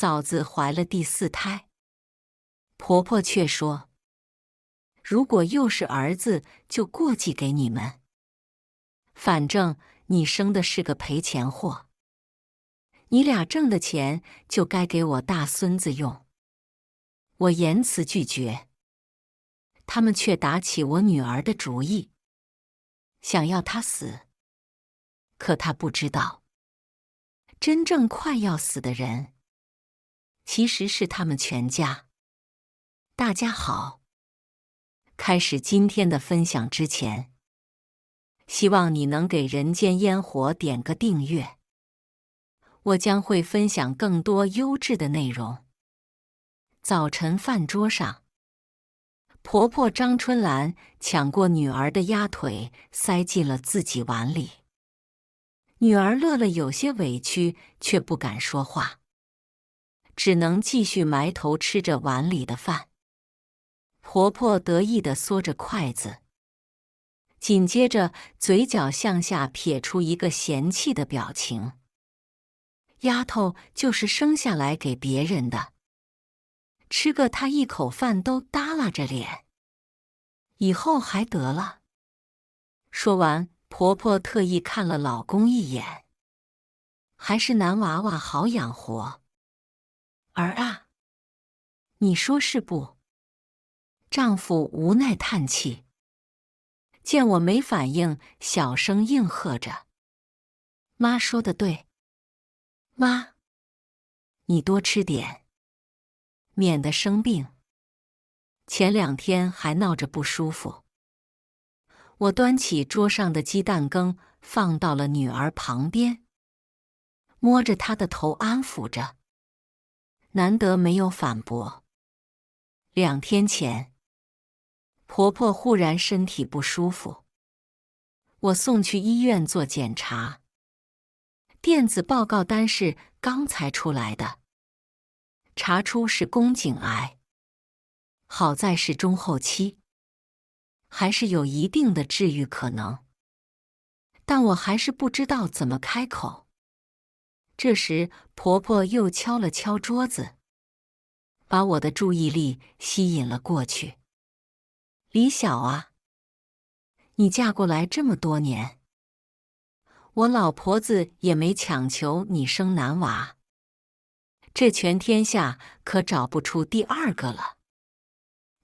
嫂子怀了第4胎。婆婆却说，如果又是儿子，就过继给你们。反正你生的是个赔钱货，你俩挣的钱就该给我大孙子用。我严词拒绝，他们却打起我女儿的主意，想要她死。可她不知道，真正快要死的人，其实是他们全家。大家好，开始今天的分享之前，希望你能给人间烟火点个订阅，我将会分享更多优质的内容。早晨饭桌上，婆婆张春兰抢过女儿的鸭腿，塞进了自己碗里。女儿乐了，有些委屈，却不敢说话，只能继续埋头吃着碗里的饭。婆婆得意地嗦着筷子，紧接着嘴角向下撇出一个嫌弃的表情。丫头就是生下来给别人的，吃个她一口饭都耷拉着脸，以后还得了。说完，婆婆特意看了老公一眼，还是男娃娃好养活。儿啊，你说是不？丈夫无奈叹气，见我没反应，小声应和着：妈说的对，妈，你多吃点，免得生病。前2天还闹着不舒服。我端起桌上的鸡蛋羹，放到了女儿旁边，摸着她的头安抚着，难得没有反驳。2天前，婆婆忽然身体不舒服，我送去医院做检查。电子报告单是刚才出来的，查出是宫颈癌，好在是中后期，还是有一定的治愈可能，但我还是不知道怎么开口。这时，婆婆又敲了敲桌子，把我的注意力吸引了过去。李晓啊，你嫁过来这么多年，我老婆子也没强求你生男娃，这全天下可找不出第2个了。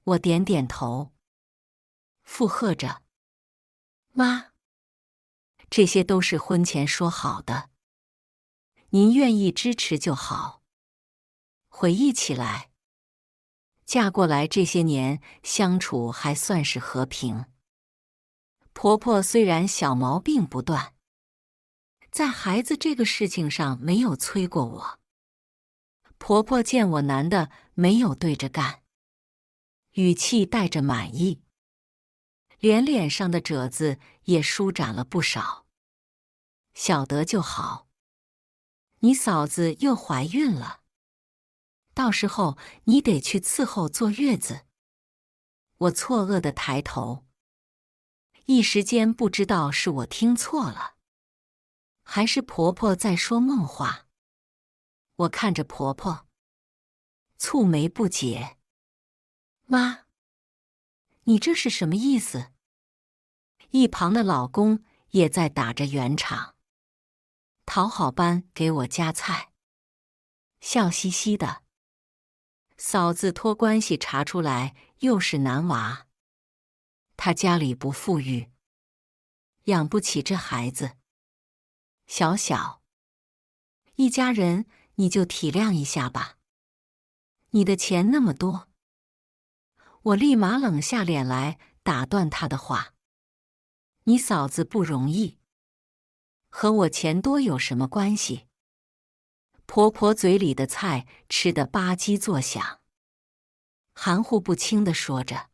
我点点头，附和着：妈，这些都是婚前说好的，您愿意支持就好。回忆起来，嫁过来这些年相处还算是和平。婆婆虽然小毛病不断，在孩子这个事情上没有催过我。婆婆见我男的没有对着干，语气带着满意，连脸上的褶子也舒展了不少。晓得就好，你嫂子又怀孕了，到时候你得去伺候坐月子。我错愕地抬头，一时间不知道是我听错了，还是婆婆在说梦话。我看着婆婆，蹙眉不解：妈，你这是什么意思？一旁的老公也在打着圆场，讨好般给我夹菜，笑嘻嘻的。嫂子托关系查出来又是男娃，他家里不富裕，养不起这孩子。小小，一家人你就体谅一下吧，你的钱那么多。我立马冷下脸来打断他的话：你嫂子不容易，和我钱多有什么关系？婆婆嘴里的菜吃得吧唧作响，含糊不清地说着：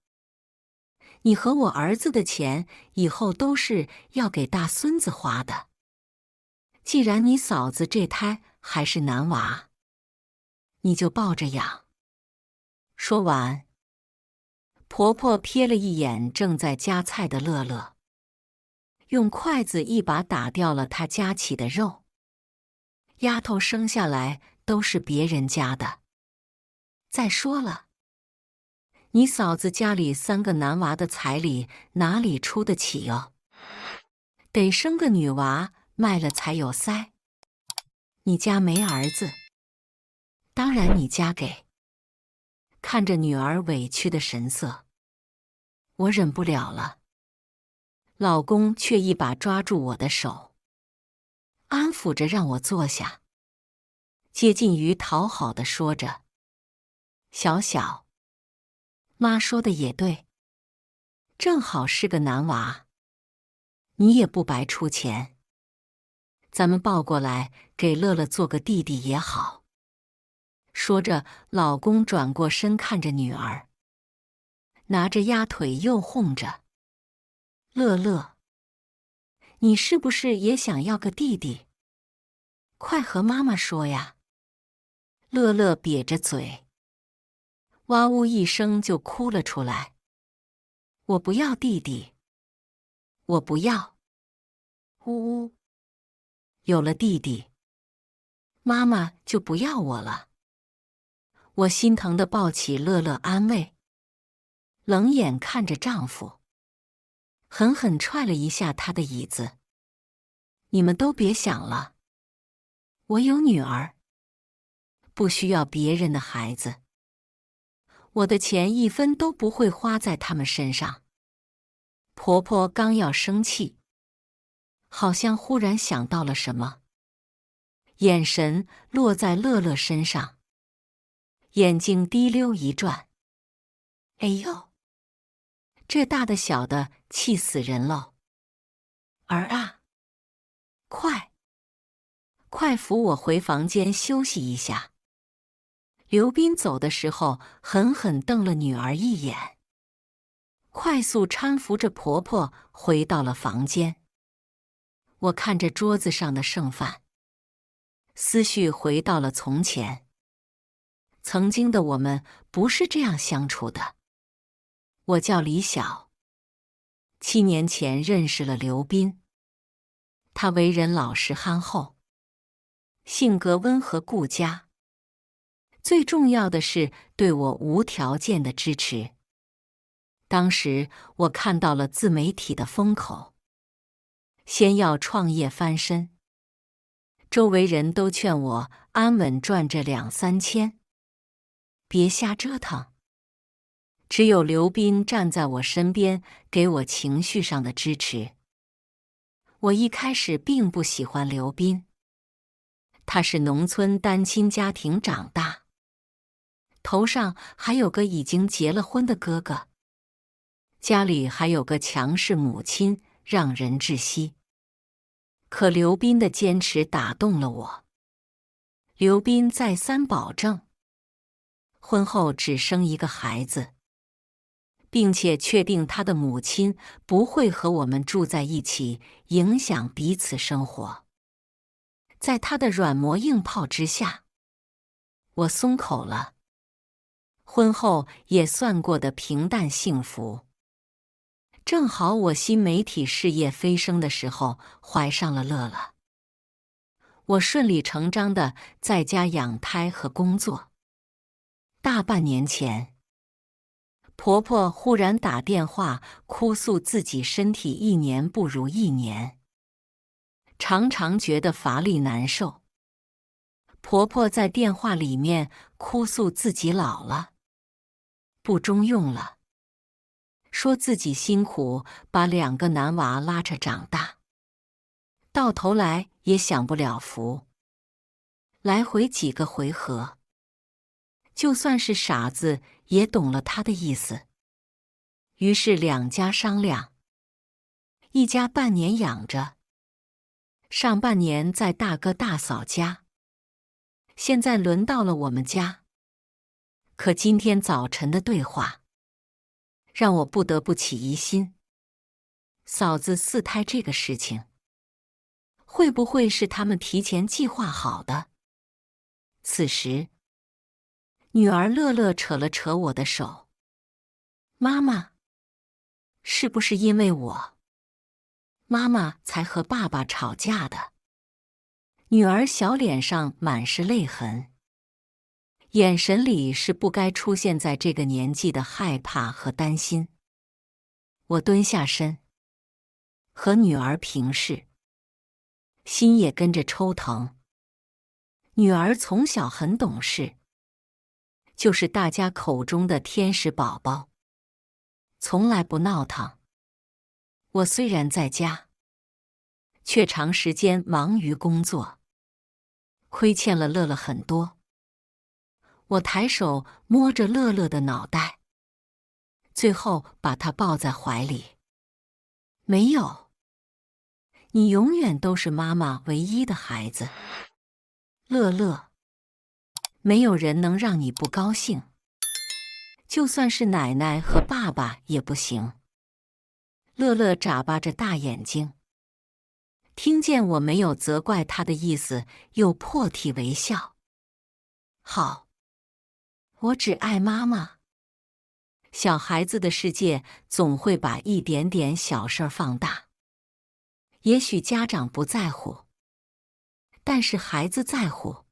你和我儿子的钱以后都是要给大孙子花的，既然你嫂子这胎还是男娃，你就抱着养。说完，婆婆瞥了一眼正在夹菜的乐乐，用筷子一把打掉了她夹起的肉。丫头生下来都是别人家的。再说了，你嫂子家里3个男娃的彩礼哪里出得起哟？得生个女娃卖了才有腮。你家没儿子，当然你家给。看着女儿委屈的神色，我忍不了了。老公却一把抓住我的手，安抚着让我坐下，接近于讨好的说着：“小小，妈说的也对，正好是个男娃，你也不白出钱，咱们抱过来给乐乐做个弟弟也好。”说着，老公转过身看着女儿，拿着鸭腿又哄着：“乐乐，你是不是也想要个弟弟？快和妈妈说呀！”乐乐瘪着嘴，哇呜一声就哭了出来：“我不要弟弟，我不要！呜呜，有了弟弟，妈妈就不要我了。”我心疼地抱起乐乐安慰，冷眼看着丈夫，狠狠踹了一下他的椅子：“你们都别想了，我有女儿，不需要别人的孩子，我的钱1分都不会花在他们身上。”婆婆刚要生气，好像忽然想到了什么，眼神落在乐乐身上，眼睛滴溜一转：“哎呦，这大的小的气死人喽！儿啊，快扶我回房间休息一下。”刘斌走的时候狠狠瞪了女儿一眼，快速搀扶着婆婆回到了房间。我看着桌子上的剩饭，思绪回到了从前。曾经的我们不是这样相处的。我叫李晓，7年前认识了刘斌。他为人老实憨厚，性格温和顾家，最重要的是对我无条件的支持。当时我看到了自媒体的风口，先要创业翻身，周围人都劝我安稳赚这2、3千，别瞎折腾。只有刘斌站在我身边，给我情绪上的支持。我一开始并不喜欢刘斌，他是农村单亲家庭长大，头上还有个已经结了婚的哥哥，家里还有个强势母亲，让人窒息。可刘斌的坚持打动了我。刘斌再三保证，婚后只生1个孩子，并且确定他的母亲不会和我们住在一起，影响彼此生活。在他的软磨硬泡之下，我松口了。婚后也算过得平淡幸福。正好我新媒体事业飞升的时候，怀上了乐乐。我顺理成章地在家养胎和工作。大半年前，婆婆忽然打电话哭诉自己身体1年不如1年，常常觉得乏力难受。婆婆在电话里面哭诉自己老了，不中用了，说自己辛苦把2个男娃拉扯长大，到头来也享不了福。来回几个回合，就算是傻子也懂了他的意思。于是2家商量，一家半年养着，上半年在大哥大嫂家，现在轮到了我们家。可今天早晨的对话，让我不得不起疑心，嫂子4胎这个事情，会不会是他们提前计划好的？此时，女儿乐乐扯了扯我的手：“妈妈，是不是因为我，妈妈才和爸爸吵架的？”女儿小脸上满是泪痕。眼神里是不该出现在这个年纪的害怕和担心。我蹲下身，和女儿平视，心也跟着抽疼。女儿从小很懂事，就是大家口中的天使宝宝，从来不闹腾。我虽然在家，却长时间忙于工作，亏欠了乐乐很多。我抬手摸着乐乐的脑袋，最后把他抱在怀里。没有，你永远都是妈妈唯一的孩子，乐乐。没有人能让你不高兴，就算是奶奶和爸爸也不行。乐乐眨巴着大眼睛，听见我没有责怪他的意思，又破涕为笑。好，我只爱妈妈。小孩子的世界总会把一点点小事儿放大。也许家长不在乎，但是孩子在乎。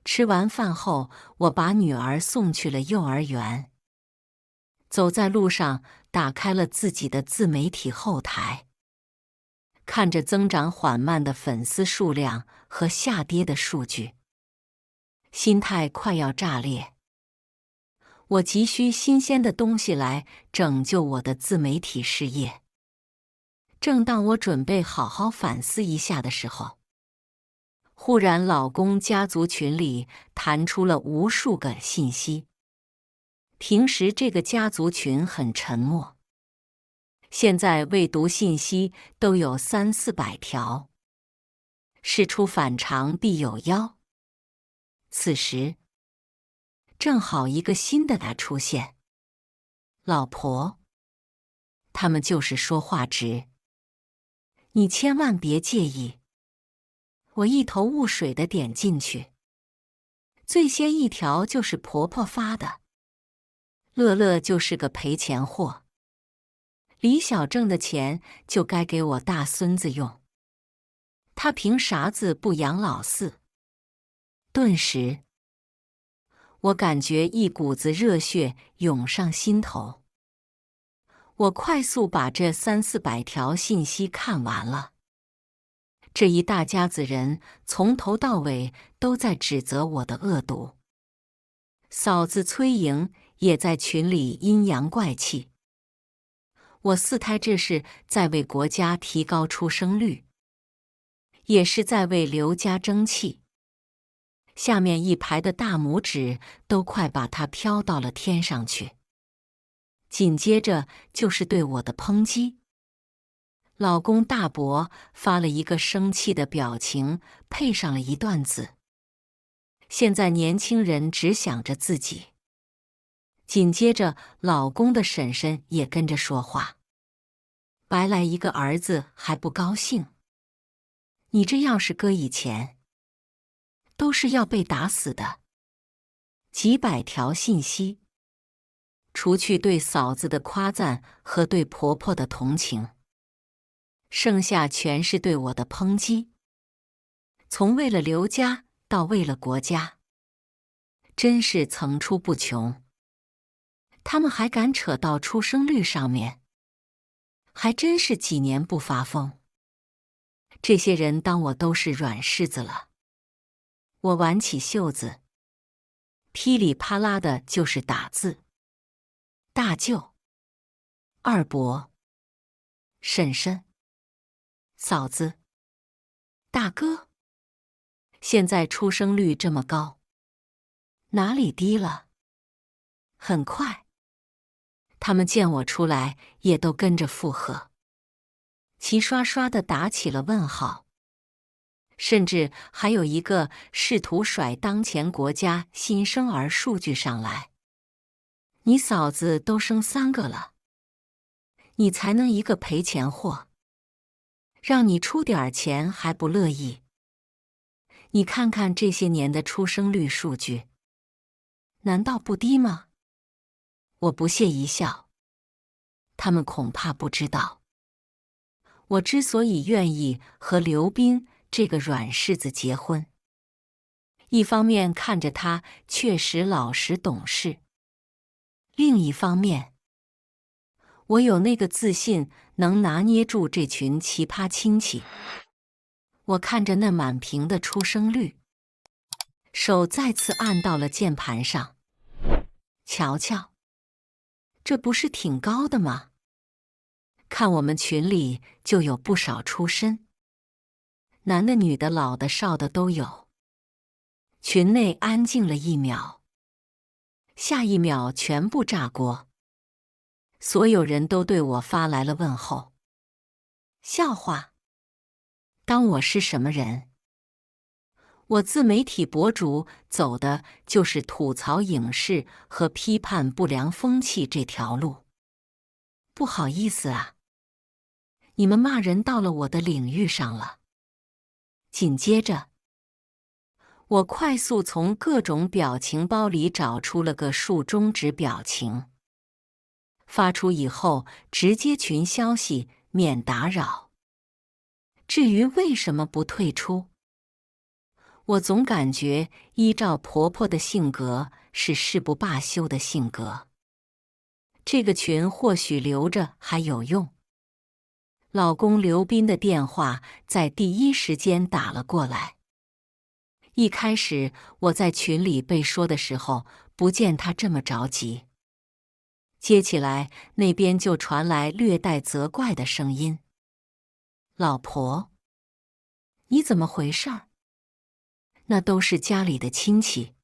吃完饭后，我把女儿送去了幼儿园。走在路上，打开了自己的自媒体后台，看着增长缓慢的粉丝数量和下跌的数据，心态快要炸裂。我急需新鲜的东西来拯救我的自媒体事业。正当我准备好好反思一下的时候，忽然老公家族群里弹出了无数个信息。平时这个家族群很沉默，现在未读信息都有300-400条。事出反常必有妖。此时，正好一个新的他出现。老婆，他们就是说话直，你千万别介意。我一头雾水地点进去，最先一条就是婆婆发的。乐乐就是个赔钱货，李小正的钱就该给我大孙子用，他凭啥子不养老4？顿时，我感觉一股子热血涌上心头。我快速把这300-400条信息看完了。这一大家子人从头到尾都在指责我的恶毒。嫂子崔莹也在群里阴阳怪气。我4胎这是在为国家提高出生率，也是在为刘家争气。下面一排的大拇指都快把它飘到了天上去。紧接着就是对我的抨击。老公大伯发了一个生气的表情，配上了一段字。现在年轻人只想着自己。紧接着老公的婶婶也跟着说话。白来一个儿子还不高兴？你这要是搁以前，都是要被打死的。几百条信息，除去对嫂子的夸赞和对婆婆的同情，剩下全是对我的抨击。从为了刘家到为了国家，真是层出不穷。他们还敢扯到出生率上面，还真是几年不发疯。这些人当我都是软柿子了。我挽起袖子，噼里啪啦的就是打字。大舅、二伯、婶婶、嫂子、大哥，现在出生率这么高，哪里低了？很快，他们见我出来，也都跟着附和，齐刷刷地打起了问号。甚至还有一个试图甩当前国家新生儿数据上来。你嫂子都生3个了，你才能一个赔钱货？让你出点钱还不乐意？你看看这些年的出生率数据，难道不低吗？我不屑一笑，他们恐怕不知道，我之所以愿意和刘斌这个软柿子结婚，一方面看着他确实老实懂事，另一方面，我有那个自信能拿捏住这群奇葩亲戚。我看着那满屏的出生率，手再次按到了键盘上。瞧瞧，这不是挺高的吗？看我们群里就有不少出身，男的、女的、老的、少的都有。群内安静了1秒，下一秒全部炸锅，所有人都对我发来了问候。笑话，当我是什么人？我自媒体博主走的就是吐槽影视和批判不良风气这条路。不好意思啊，你们骂人到了我的领域上了。紧接着，我快速从各种表情包里找出了个竖中指表情，发出以后直接群消息免打扰。至于为什么不退出，我总感觉依照婆婆的性格是誓不罢休的性格，这个群或许留着还有用。老公刘斌的电话在第一时间打了过来。一开始我在群里被说的时候，不见他这么着急。接起来，那边就传来略带责怪的声音：“老婆，你怎么回事儿？那都是家里的亲戚，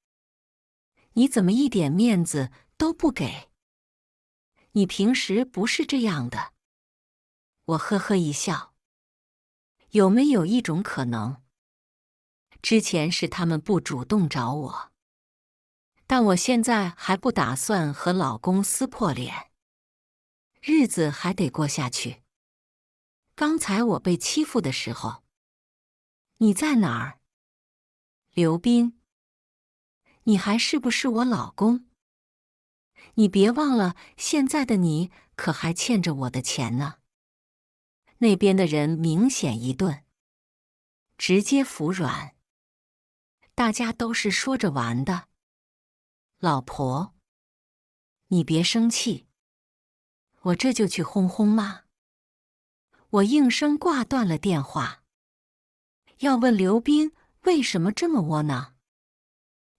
你怎么一点面子都不给？你平时不是这样的。”我呵呵一笑，有没有一种可能，之前是他们不主动找我，但我现在还不打算和老公撕破脸，日子还得过下去。刚才我被欺负的时候，你在哪儿？刘斌，你还是不是我老公？你别忘了，现在的你可还欠着我的钱呢。那边的人明显一顿，直接服软。大家都是说着玩的。老婆，你别生气，我这就去轰轰妈。我应声挂断了电话。要问刘斌为什么这么窝囊，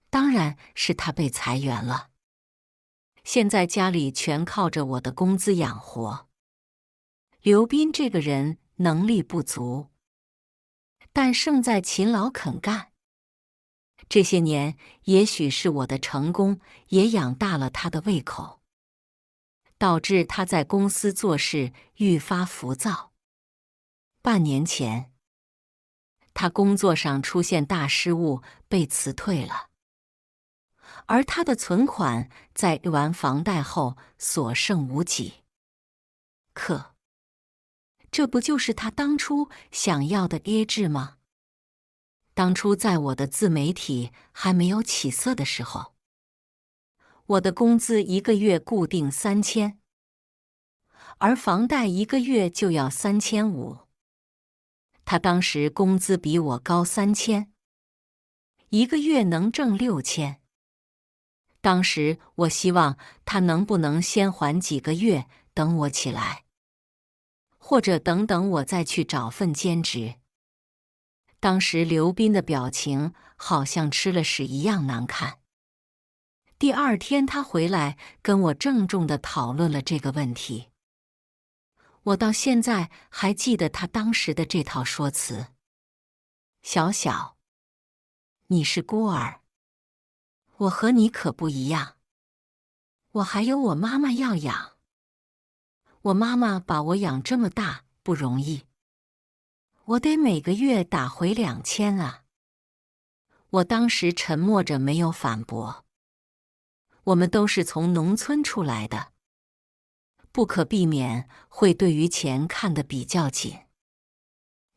当然是他被裁员了。现在家里全靠着我的工资养活。刘斌这个人能力不足，但胜在勤劳肯干。这些年，也许是我的成功也养大了他的胃口，导致他在公司做事愈发浮躁。半年前，他工作上出现大失误，被辞退了，而他的存款在完房贷后所剩无几。可，这不就是他当初想要的劣质吗？当初在我的自媒体还没有起色的时候，我的工资一个月固定3000，而房贷一个月就要3500。他当时工资比我高3000，一个月能挣6000。当时我希望他能不能先缓几个月，等我起来，或者等等我再去找份兼职。当时刘斌的表情好像吃了屎一样难看。第二天他回来跟我郑重地讨论了这个问题。我到现在还记得他当时的这套说辞：小小，你是孤儿，我和你可不一样，我还有我妈妈要养，我妈妈把我养这么大不容易，我得每个月打回2000啊。我当时沉默着没有反驳。我们都是从农村出来的，不可避免会对于钱看得比较紧。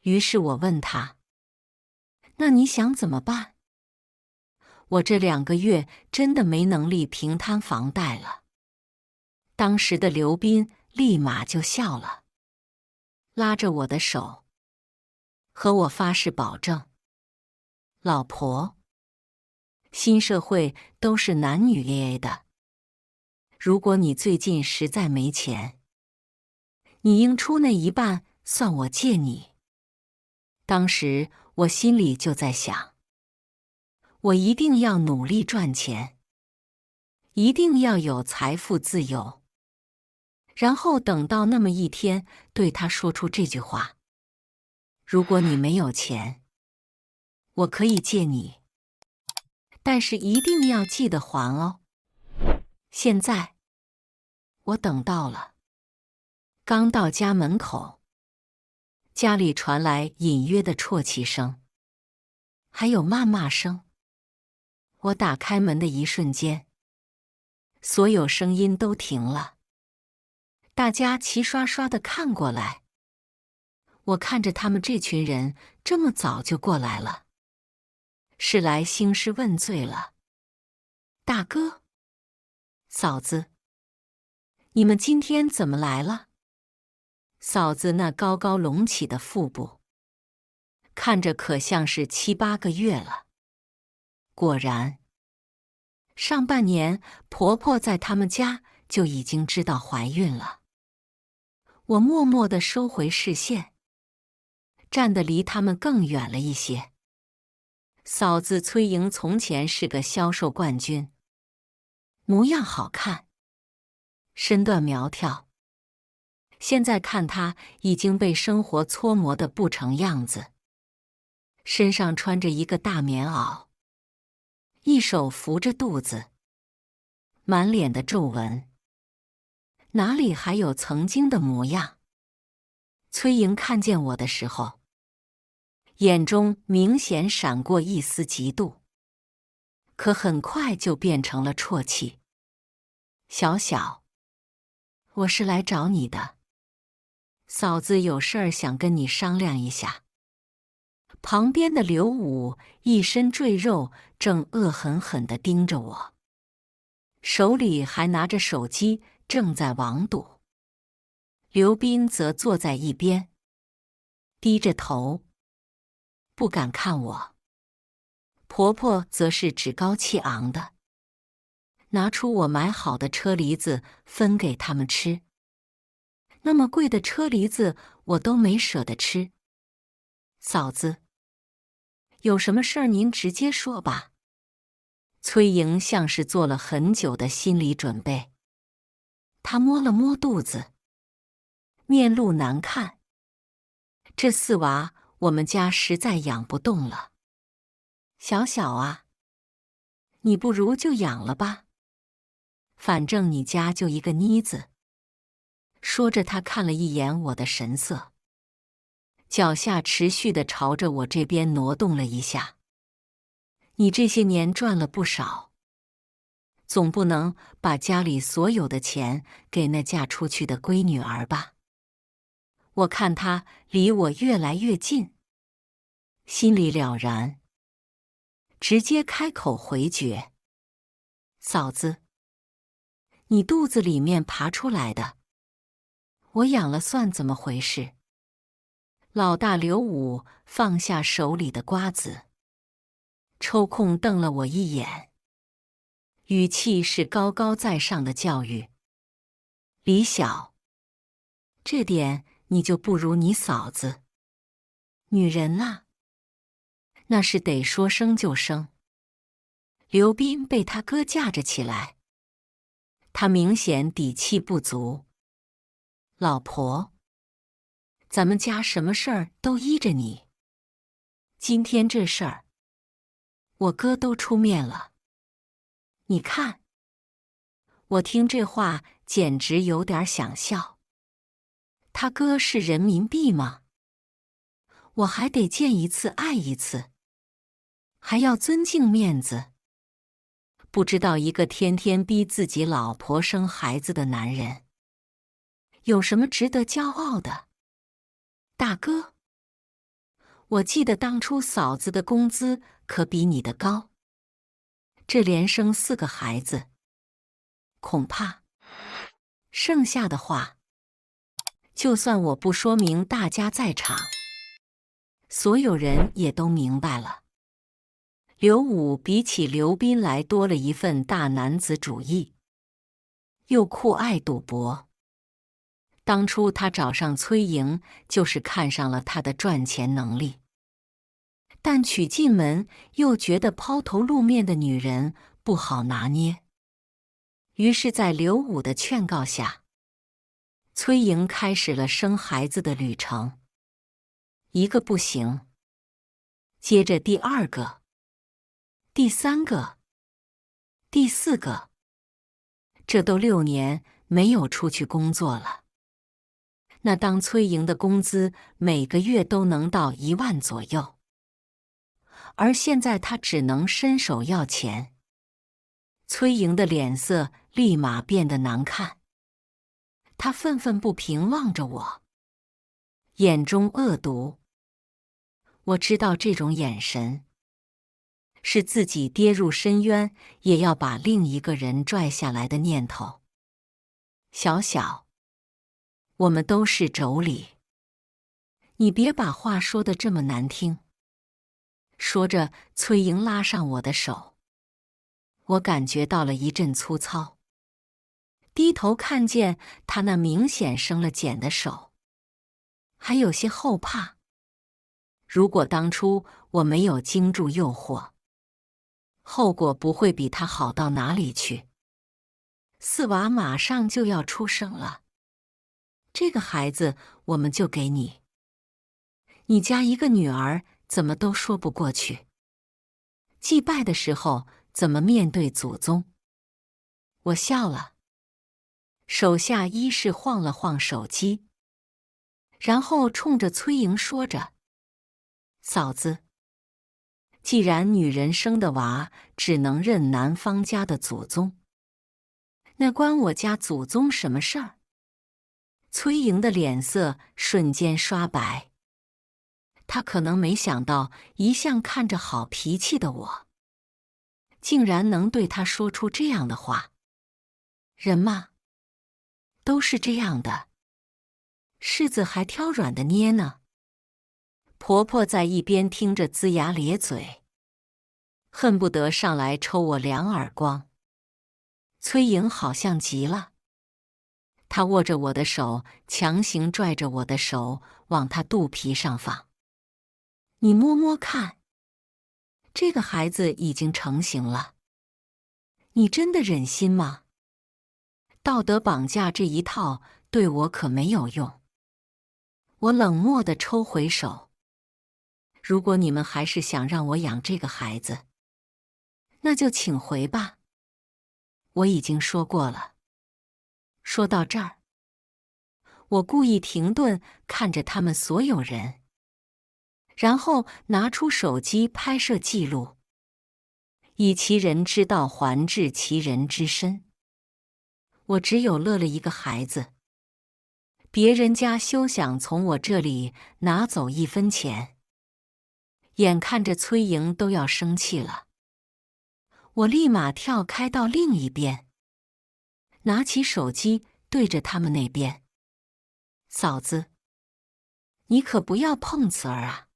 于是我问他：“那你想怎么办？”我这2个月真的没能力平摊房贷了。当时的刘斌立马就笑了，拉着我的手，和我发誓保证：“老婆，新社会都是男女 AA 的。如果你最近实在没钱，你应出那一半，算我借你。当时我心里就在想，我一定要努力赚钱，一定要有财富自由，然后等到那么一天，对他说出这句话：如果你没有钱，我可以借你，但是一定要记得还哦。现在，我等到了。刚到家门口，家里传来隐约的啜泣声，还有谩骂声。我打开门的一瞬间，所有声音都停了，大家齐刷刷地看过来。我看着他们这群人这么早就过来了，是来兴师问罪了。大哥，嫂子，你们今天怎么来了？嫂子那高高隆起的腹部，看着可像是7、8个月了。果然，上半年婆婆在他们家就已经知道怀孕了。我默默地收回视线，站得离他们更远了一些。嫂子崔莹从前是个销售冠军，模样好看，身段苗条。现在看她已经被生活搓磨得不成样子，身上穿着一个大棉袄，一手扶着肚子，满脸的皱纹，哪里还有曾经的模样？崔莹看见我的时候，眼中明显闪过一丝嫉妒，可很快就变成了啜泣。小小，我是来找你的。嫂子有事儿想跟你商量一下。旁边的刘武一身赘肉，正恶狠狠地盯着我，手里还拿着手机，正在网赌。刘斌则坐在一边，低着头，不敢看我。婆婆则是趾高气昂的，拿出我买好的车厘子分给他们吃。那么贵的车厘子我都没舍得吃。嫂子，有什么事儿您直接说吧。崔莹像是做了很久的心理准备，她摸了摸肚子，面露难看。这4娃我们家实在养不动了。小小啊，你不如就养了吧，反正你家就一个妮子。说着，他看了一眼我的神色，脚下持续地朝着我这边挪动了一下。你这些年赚了不少，总不能把家里所有的钱给那嫁出去的闺女儿吧？我看他离我越来越近，心里了然，直接开口回绝：嫂子，你肚子里面爬出来的，我养了算怎么回事？老大刘武放下手里的瓜子，抽空瞪了我一眼，语气是高高在上的教育。李晓，这点你就不如你嫂子。女人啊，那是得说生就生。刘斌被他哥架着起来，他明显底气不足。老婆，咱们家什么事儿都依着你。今天这事儿，我哥都出面了。你看，我听这话简直有点想笑。他哥是人民币吗？我还得见一次爱一次，还要尊敬面子。不知道一个天天逼自己老婆生孩子的男人，有什么值得骄傲的？大哥，我记得当初嫂子的工资可比你的高，这连生4个孩子，恐怕剩下的话，就算我不说明，大家在场，所有人也都明白了。刘武比起刘斌来多了一份大男子主义，又酷爱赌博。当初他找上崔莹，就是看上了他的赚钱能力，但娶进门又觉得抛头露面的女人不好拿捏。于是，在刘武的劝告下，崔莹开始了生孩子的旅程。一个不行，接着第二个、第三个、第四个，这都6年没有出去工作了。那当崔莹的工资每个月都能到1万左右，而现在她只能伸手要钱。崔莹的脸色立马变得难看，她愤愤不平望着我，眼中恶毒。我知道这种眼神是自己跌入深渊也要把另一个人拽下来的念头。小小，我们都是妯娌，你别把话说得这么难听。说着，崔莹拉上我的手，我感觉到了一阵粗糙。低头看见她那明显生了茧的手，还有些后怕。如果当初我没有经住诱惑，后果不会比他好到哪里去。4娃马上就要出生了，这个孩子我们就给你。你家一个女儿怎么都说不过去。祭拜的时候怎么面对祖宗？我笑了，手下依是晃了晃手机，然后冲着崔莹说着：嫂子，既然女人生的娃只能认男方家的祖宗，那关我家祖宗什么事儿？崔莹的脸色瞬间刷白，她可能没想到一向看着好脾气的我，竟然能对她说出这样的话。人嘛，都是这样的，柿子还挑软的捏呢。婆婆在一边听着龇牙咧嘴，恨不得上来抽我2耳光。崔莹好像急了，她握着我的手，强行拽着我的手往她肚皮上放。你摸摸看，这个孩子已经成型了，你真的忍心吗？道德绑架这一套对我可没有用。我冷漠地抽回手。如果你们还是想让我养这个孩子，那就请回吧。我已经说过了。说到这儿，我故意停顿，看着他们所有人，然后拿出手机拍摄记录。以其人之道还治其人之身。我只有乐了一个孩子，别人家休想从我这里拿走1分钱。眼看着崔莹都要生气了，我立马跳开到另一边，拿起手机对着他们那边。嫂子，你可不要碰瓷儿啊！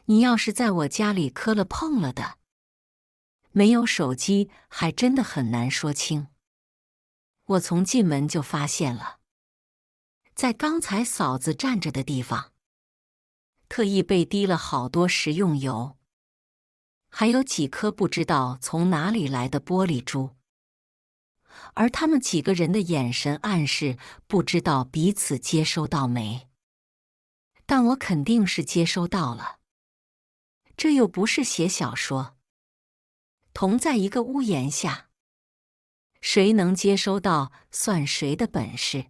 你要是在我家里磕了碰了的，没有手机还真的很难说清。我从进门就发现了，在刚才嫂子站着的地方，特意被滴了好多食用油，还有几颗不知道从哪里来的玻璃珠。而他们几个人的眼神暗示不知道彼此接收到没，但我肯定是接收到了。这又不是写小说，同在一个屋檐下，谁能接收到算谁的本事。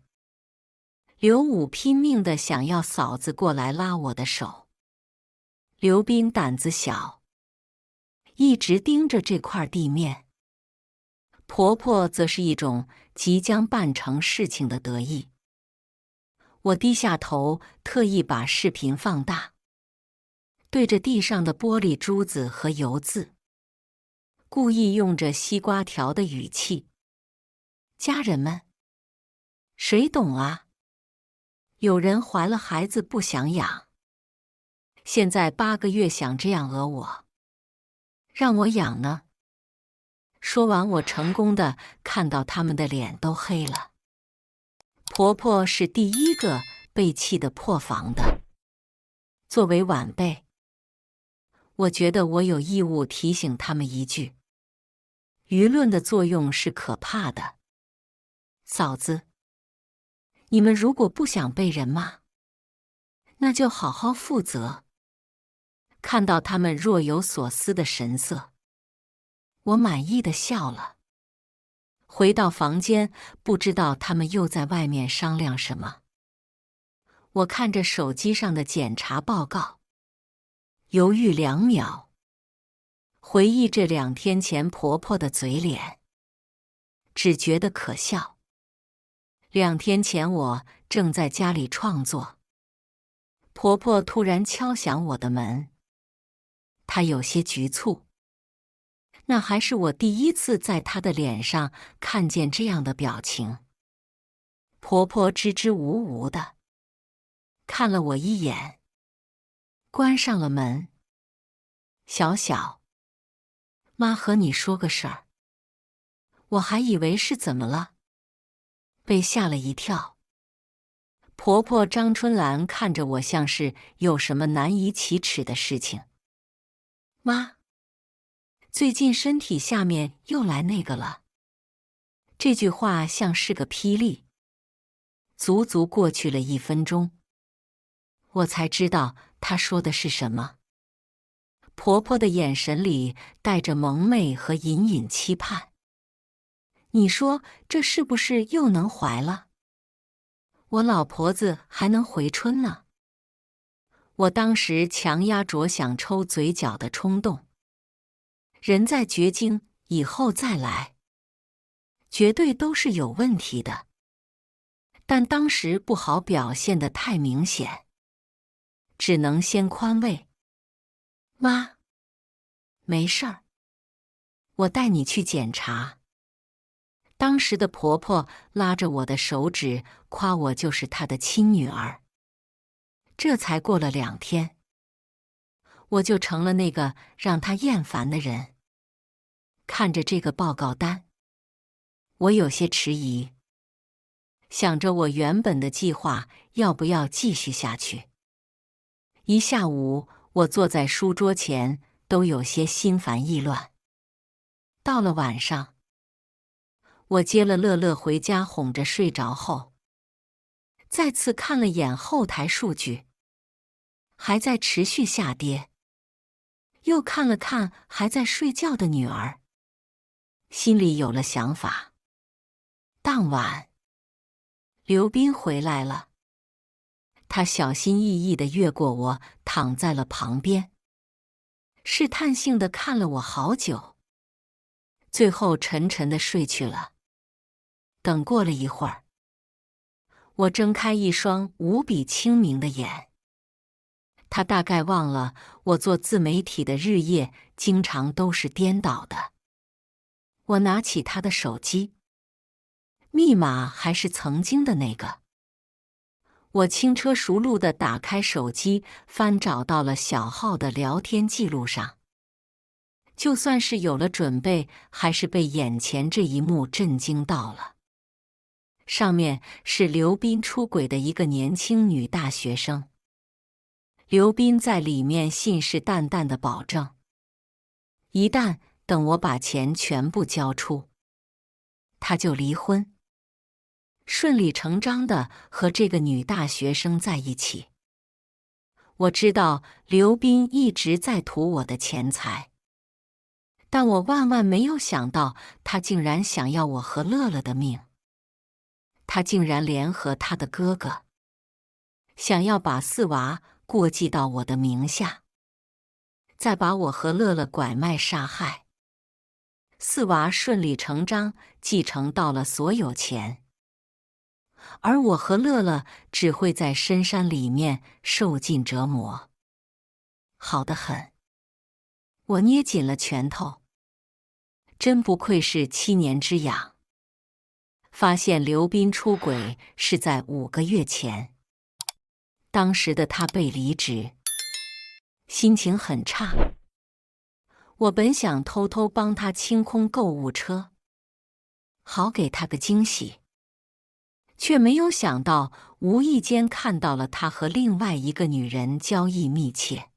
刘武拼命地想要嫂子过来拉我的手，刘斌胆子小，一直盯着这块地面。婆婆则是一种即将办成事情的得意。我低下头，特意把视频放大，对着地上的玻璃珠子和油渍，故意用着西瓜条的语气：家人们，谁懂啊？有人怀了孩子不想养，现在8个月想这样讹我，让我养呢。说完，我成功的看到他们的脸都黑了。婆婆是第一个被气得破防的。作为晚辈，我觉得我有义务提醒他们一句：舆论的作用是可怕的。嫂子，你们如果不想被人骂，那就好好负责。看到他们若有所思的神色，我满意的笑了。回到房间，不知道他们又在外面商量什么。我看着手机上的检查报告，犹豫2秒，回忆这2天前婆婆的嘴脸，只觉得可笑。2天前我正在家里创作，婆婆突然敲响我的门，她有些局促。那还是我第一次在她的脸上看见这样的表情。婆婆支支吾吾的看了我一眼，关上了门。小小，妈和你说个事儿。我还以为是怎么了，被吓了一跳。婆婆张春兰看着我，像是有什么难以启齿的事情。妈，最近身体下面又来那个了。这句话像是个霹雳。足足过去了1分钟，我才知道她说的是什么。婆婆的眼神里带着蒙昧和隐隐期盼。你说这是不是又能怀了？我老婆子还能回春呢？我当时强压着想抽嘴角的冲动。人在绝经以后再来，绝对都是有问题的。但当时不好表现得太明显，只能先宽慰。妈，没事儿，我带你去检查。当时的婆婆拉着我的手指，夸我就是她的亲女儿。这才过了2天，我就成了那个让她厌烦的人。看着这个报告单，我有些迟疑，想着我原本的计划要不要继续下去。一下午，我坐在书桌前，都有些心烦意乱。到了晚上，我接了乐乐回家，哄着睡着后，再次看了眼后台数据，还在持续下跌。又看了看还在睡觉的女儿，心里有了想法。当晚，刘斌回来了，他小心翼翼地越过我，躺在了旁边，试探性地看了我好久，最后沉沉地睡去了。等过了一会儿，我睁开一双无比清明的眼。他大概忘了我做自媒体的日夜经常都是颠倒的。我拿起他的手机，密码还是曾经的那个。我轻车熟路地打开手机，翻找到了小号的聊天记录上。就算是有了准备，还是被眼前这一幕震惊到了。上面是刘斌出轨的一个年轻女大学生。刘斌在里面信誓旦旦地保证，一旦等我把钱全部交出，他就离婚，顺理成章地和这个女大学生在一起。我知道刘斌一直在图我的钱财，但我万万没有想到他竟然想要我和乐乐的命。他竟然联合他的哥哥，想要把4娃过继到我的名下，再把我和乐乐拐卖杀害。4娃顺理成章继承到了所有钱，而我和乐乐只会在深山里面受尽折磨。好得很。我捏紧了拳头，真不愧是7年之痒。发现刘斌出轨是在5个月前，当时的他被离职，心情很差。我本想偷偷帮他清空购物车，好给他个惊喜，却没有想到无意间看到了他和另外一个女人交易密切。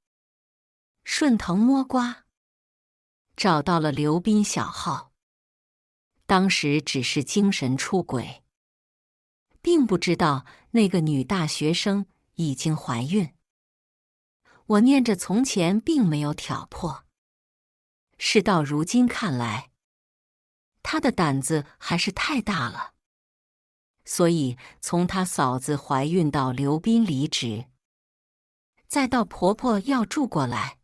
顺藤摸瓜，找到了刘斌小号。当时只是精神出轨，并不知道那个女大学生已经怀孕。我念着从前并没有挑破，事到如今看来，他的胆子还是太大了。所以从他嫂子怀孕到刘斌离职，再到婆婆要住过来，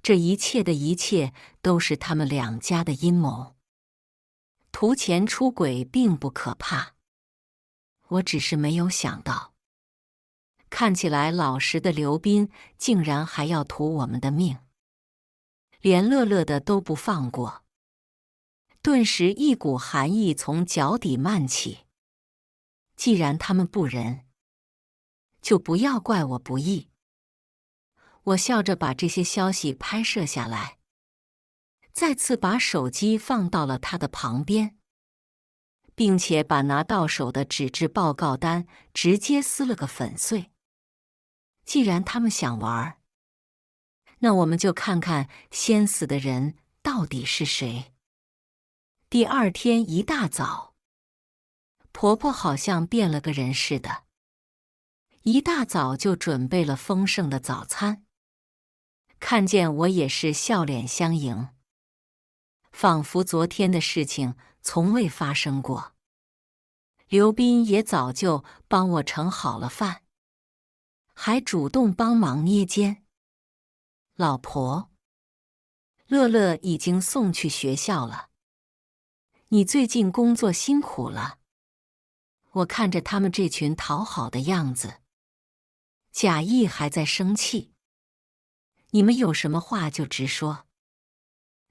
这一切的一切都是他们两家的阴谋。图钱出轨并不可怕，我只是没有想到，看起来老实的刘斌竟然还要图我们的命，连乐乐的都不放过。顿时一股寒意从脚底漫起。既然他们不仁，就不要怪我不义。我笑着把这些消息拍摄下来，再次把手机放到了他的旁边，并且把拿到手的纸质报告单直接撕了个粉碎。既然他们想玩，那我们就看看先死的人到底是谁。第二天一大早，婆婆好像变了个人似的，一大早就准备了丰盛的早餐。看见我也是笑脸相迎，仿佛昨天的事情从未发生过。刘斌也早就帮我盛好了饭，还主动帮忙捏肩。老婆，乐乐已经送去学校了，你最近工作辛苦了。我看着他们这群讨好的样子，贾谊还在生气。你们有什么话就直说。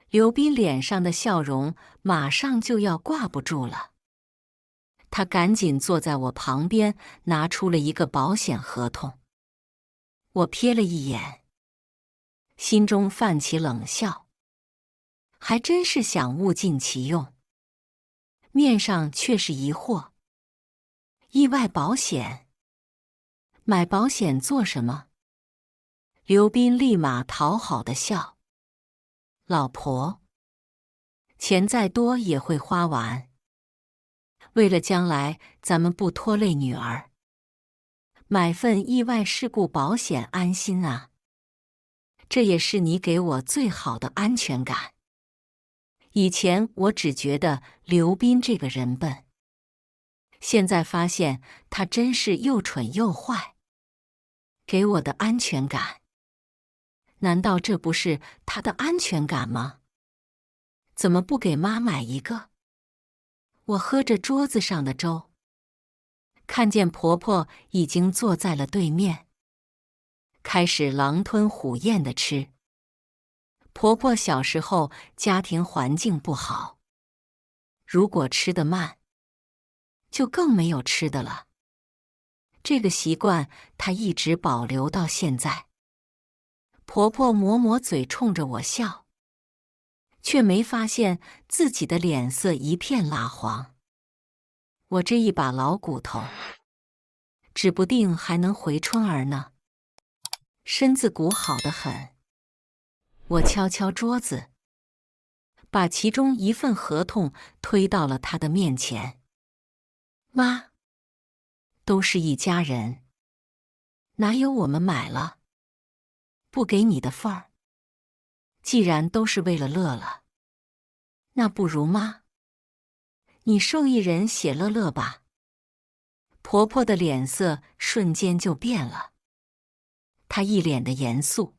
刘斌脸上的笑容马上就要挂不住了，他赶紧坐在我旁边，拿出了一个保险合同。我瞥了一眼，心中泛起冷笑，还真是想物尽其用，面上却是疑惑。意外保险？买保险做什么？刘斌立马讨好的笑。老婆，钱再多也会花完，为了将来咱们不拖累女儿，买份意外事故保险安心啊。这也是你给我最好的安全感。以前我只觉得刘斌这个人笨，现在发现他真是又蠢又坏。给我的安全感，难道这不是他的安全感吗？怎么不给妈买一个？我喝着桌子上的粥，看见婆婆已经坐在了对面，开始狼吞虎咽地吃。婆婆小时候家庭环境不好，如果吃得慢，就更没有吃的了。这个习惯她一直保留到现在。婆婆抹抹嘴冲着我笑，却没发现自己的脸色一片蜡黄。我这一把老骨头，指不定还能回春儿呢，身子骨好得很。我敲敲桌子，把其中一份合同推到了她的面前。妈，都是一家人，哪有我们买了不给你的份儿？既然都是为了乐乐，那不如妈，你受益人写乐乐吧。婆婆的脸色瞬间就变了，她一脸的严肃，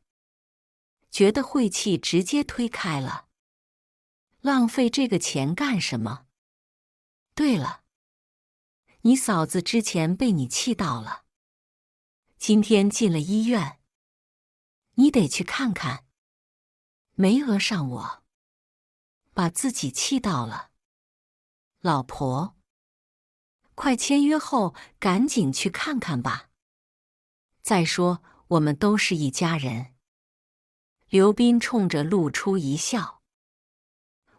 觉得晦气直接推开了。浪费这个钱干什么？对了，你嫂子之前被你气到了，今天进了医院，你得去看看。没讹上我，把自己气到了。老婆，快签约后赶紧去看看吧。再说我们都是一家人。刘斌冲着露出一笑。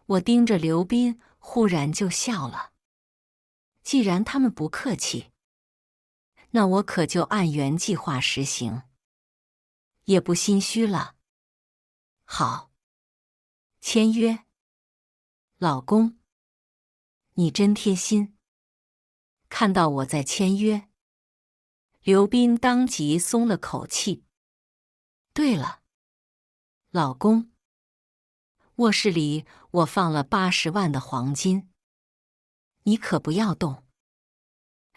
我盯着刘斌，忽然就笑了。既然他们不客气，那我可就按原计划实行，也不心虚了。好，签约。老公，你真贴心。看到我在签约，刘斌当即松了口气。对了，老公，卧室里我放了80万的黄金，你可不要动。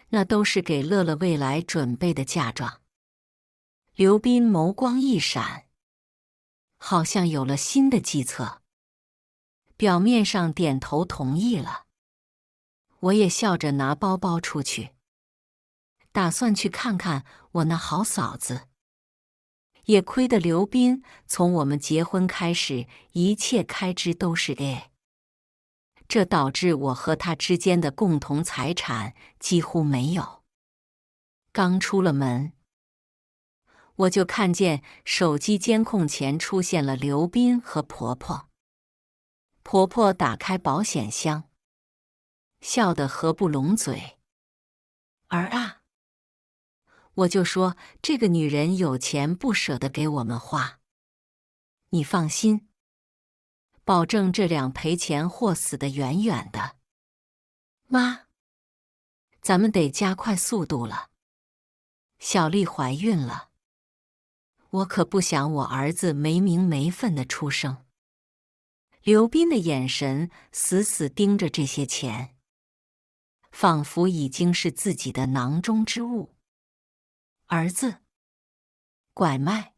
那都是给乐乐未来准备的嫁妆。刘斌眸光一闪，好像有了新的计策，表面上点头同意了。我也笑着拿包包出去，打算去看看我那好嫂子。也亏得刘斌从我们结婚开始，一切开支都是 A， 这导致我和他之间的共同财产几乎没有。刚出了门，我就看见手机监控前出现了刘斌和婆婆。婆婆打开保险箱，笑得合不拢嘴。儿啊，我就说这个女人有钱不舍得给我们花。你放心，保证这俩赔钱货死得远远的。妈，咱们得加快速度了。小丽怀孕了，我可不想我儿子没名没分的出生。刘斌的眼神死死盯着这些钱，仿佛已经是自己的囊中之物。儿子，拐卖，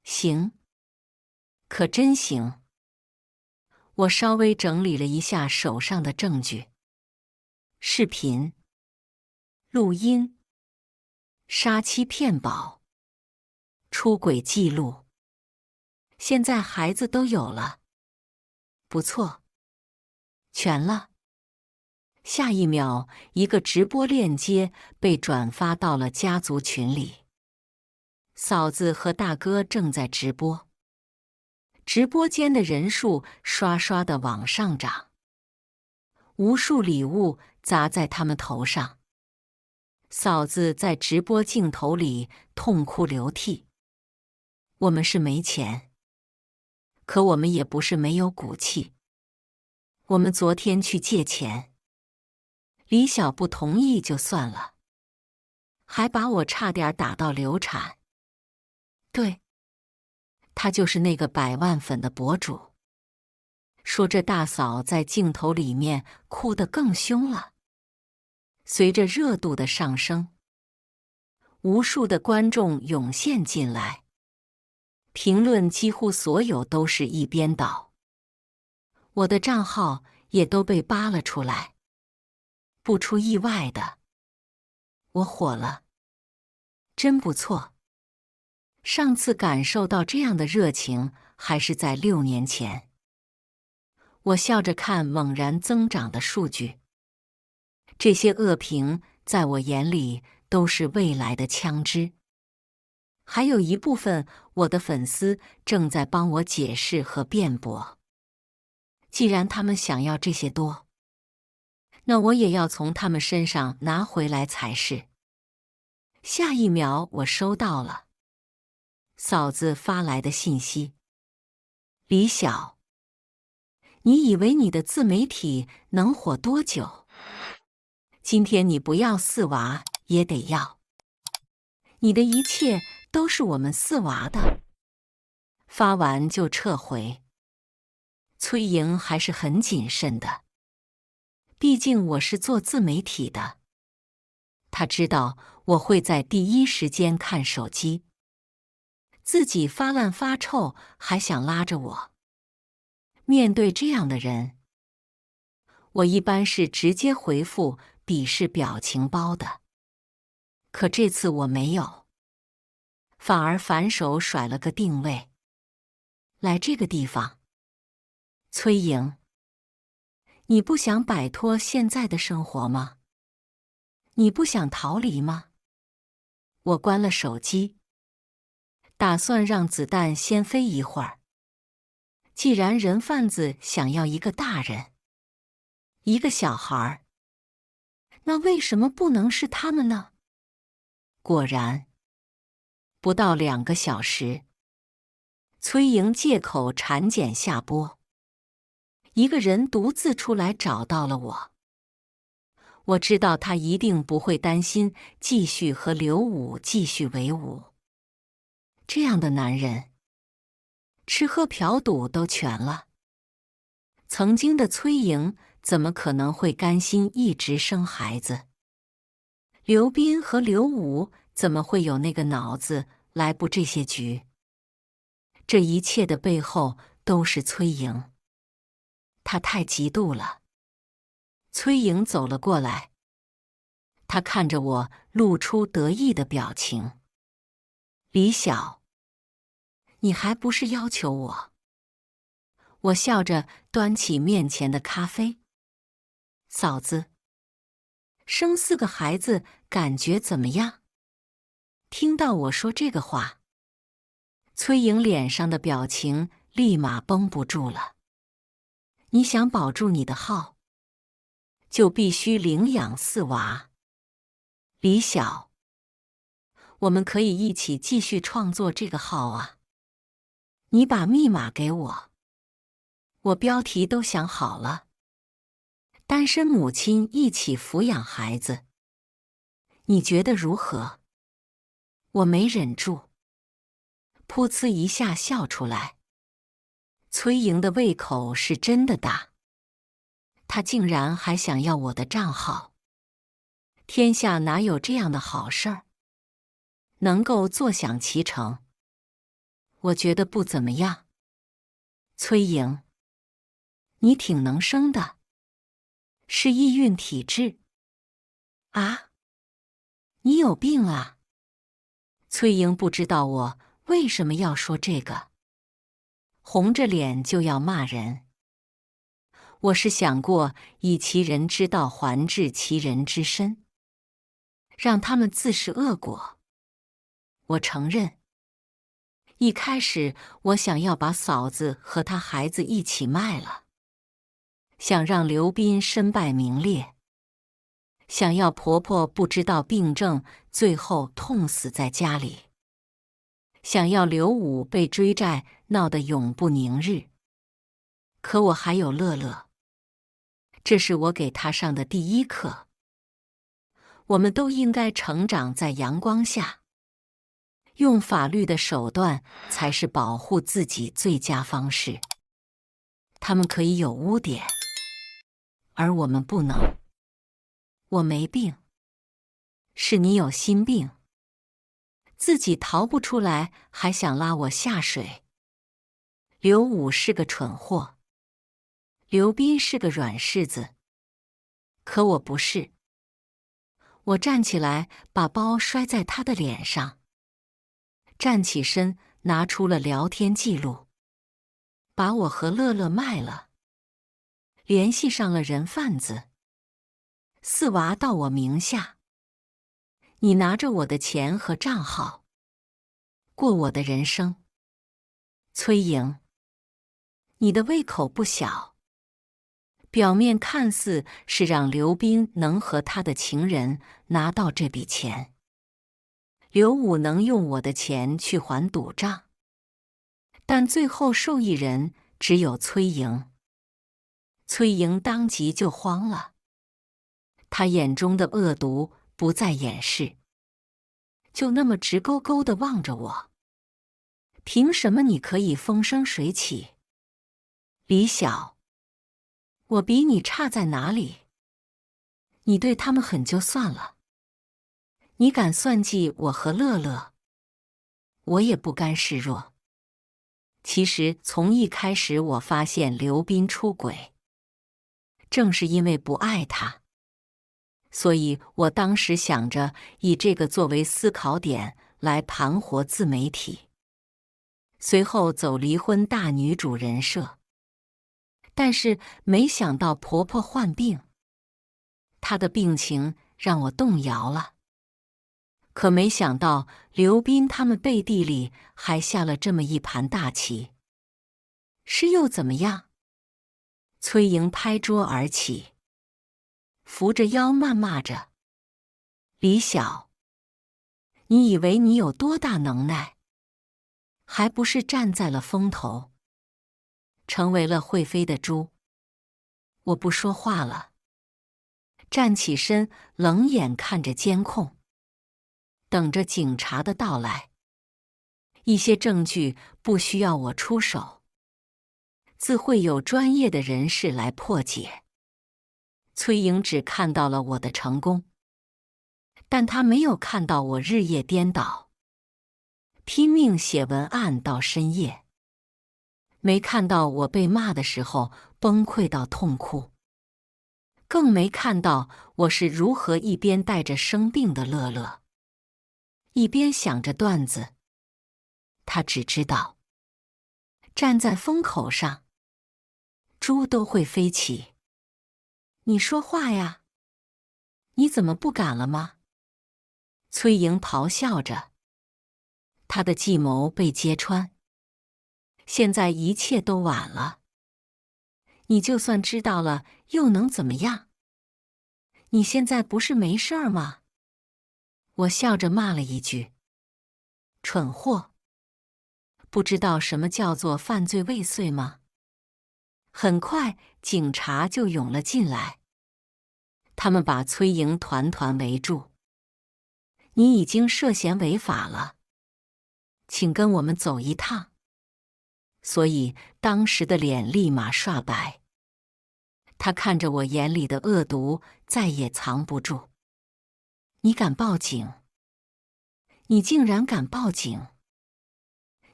行，可真行。我稍微整理了一下手上的证据，视频、录音、杀妻骗保、出轨记录，现在孩子都有了。不错，全了。下一秒，一个直播链接被转发到了家族群里。嫂子和大哥正在直播，直播间的人数刷刷地往上涨，无数礼物砸在他们头上。嫂子在直播镜头里痛哭流涕。我们是没钱，可我们也不是没有骨气。我们昨天去借钱，李晓不同意就算了，还把我差点打到流产。对，他就是那个100万粉的博主。说这大嫂在镜头里面哭得更凶了。随着热度的上升，无数的观众涌现进来，评论几乎所有都是一边倒。我的账号也都被扒了出来。不出意外的，我火了，真不错。上次感受到这样的热情还是在6年前。我笑着看猛然增长的数据，这些恶评在我眼里都是未来的枪支。还有一部分我的粉丝正在帮我解释和辩驳。既然他们想要这些多，那我也要从他们身上拿回来才是。下一秒我收到了嫂子发来的信息：李晓，你以为你的自媒体能火多久？今天你不要4娃也得要，你的一切都是我们4娃的。发完就撤回。崔莹还是很谨慎的，毕竟我是做自媒体的，她知道我会在第一时间看手机。自己发烂发臭还想拉着我。面对这样的人，我一般是直接回复鄙视表情包的。可这次我没有，反而反手甩了个定位。来这个地方。崔莹，你不想摆脱现在的生活吗？你不想逃离吗？我关了手机。打算让子弹先飞一会儿。既然人贩子想要一个大人，一个小孩儿，那为什么不能是他们呢？果然，不到2个小时，崔莹借口产检下播，一个人独自出来找到了我。我知道他一定不会担心继续和刘武继续为伍。这样的男人，吃喝嫖赌都全了。曾经的崔莹怎么可能会甘心一直生孩子？刘斌和刘武怎么会有那个脑子来布这些局？这一切的背后都是崔莹。她太嫉妒了。崔莹走了过来，她看着我，露出得意的表情。李晓，你还不是要求我？我笑着端起面前的咖啡。嫂子，生4个孩子感觉怎么样？听到我说这个话，崔莹脸上的表情立马绷不住了。你想保住你的号，就必须领养4娃。李晓，我们可以一起继续创作这个号啊。你把密码给我，我标题都想好了。单身母亲一起抚养孩子，你觉得如何？我没忍住，噗呲一下笑出来。崔莹的胃口是真的大，她竟然还想要我的账号。天下哪有这样的好事儿？能够坐享其成，我觉得不怎么样。崔莹，你挺能生的，是易孕体质啊？你有病啊？崔莹不知道我为什么要说这个，红着脸就要骂人。我是想过以其人之道还治其人之身，让他们自食恶果。我承认，一开始我想要把嫂子和她孩子一起卖了，想让刘斌身败名裂，想要婆婆不知道病症，最后痛死在家里，想要刘武被追债闹得永不宁日。可我还有乐乐，这是我给他上的第一课。我们都应该成长在阳光下，用法律的手段才是保护自己最佳方式。他们可以有污点，而我们不能。我没病，是你有心病，自己逃不出来，还想拉我下水。刘武是个蠢货，刘斌是个软柿子，可我不是。我站起来，把包摔在他的脸上，站起身，拿出了聊天记录，把我和乐乐卖了，联系上了人贩子，4娃到我名下。你拿着我的钱和账号，过我的人生。崔莹，你的胃口不小，表面看似是让刘斌能和他的情人拿到这笔钱，刘武能用我的钱去还赌账，但最后受益人只有崔莹。崔莹当即就慌了，他眼中的恶毒不再掩饰，就那么直勾勾地望着我。凭什么你可以风生水起？李晓，我比你差在哪里？你对他们狠就算了，你敢算计我和乐乐，我也不甘示弱。其实从一开始我发现刘斌出轨，正是因为不爱他，所以我当时想着以这个作为思考点来盘活自媒体，随后走离婚大女主人设。但是没想到婆婆患病，她的病情让我动摇了。可没想到刘斌他们背地里还下了这么一盘大棋。是又怎么样？崔莹拍桌而起，扶着腰谩骂着：“李晓，你以为你有多大能耐？还不是站在了风头，成为了会飞的猪。”我不说话了，站起身，冷眼看着监控，等着警察的到来。一些证据不需要我出手，自会有专业的人士来破解。崔莹只看到了我的成功，但她没有看到我日夜颠倒，拼命写文案到深夜，没看到我被骂的时候崩溃到痛哭，更没看到我是如何一边带着生病的乐乐，一边想着段子。他只知道，站在风口上，猪都会飞起。你说话呀！你怎么不敢了吗？崔莹咆哮着，他的计谋被揭穿，现在一切都晚了。你就算知道了，又能怎么样？你现在不是没事儿吗？我笑着骂了一句：“蠢货！不知道什么叫做犯罪未遂吗？”很快，警察就涌了进来，他们把崔莹团团围住。你已经涉嫌违法了，请跟我们走一趟。所以当时的脸立马刷白。他看着我眼里的恶毒，再也藏不住。你敢报警？你竟然敢报警！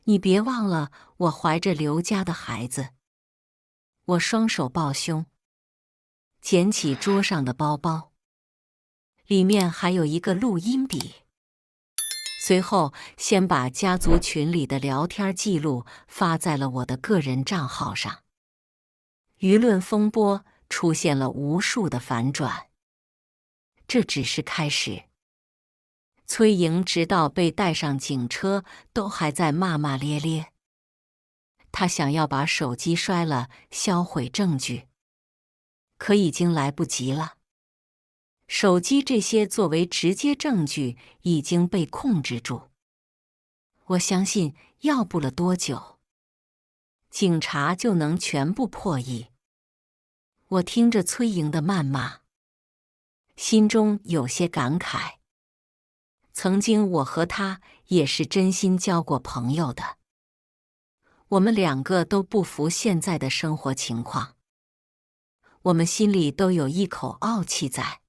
你别忘了，我怀着刘家的孩子。我双手抱胸，捡起桌上的包包，里面还有一个录音笔。随后，先把家族群里的聊天记录发在了我的个人账号上。舆论风波出现了无数的反转。这只是开始。崔莹直到被带上警车，都还在骂骂咧咧。他想要把手机摔了，销毁证据，可已经来不及了。手机这些作为直接证据已经被控制住。我相信，要不了多久，警察就能全部破译。我听着崔莹的谩骂，心中有些感慨。曾经我和他也是真心交过朋友的，我们两个都不服现在的生活情况，我们心里都有一口傲气在，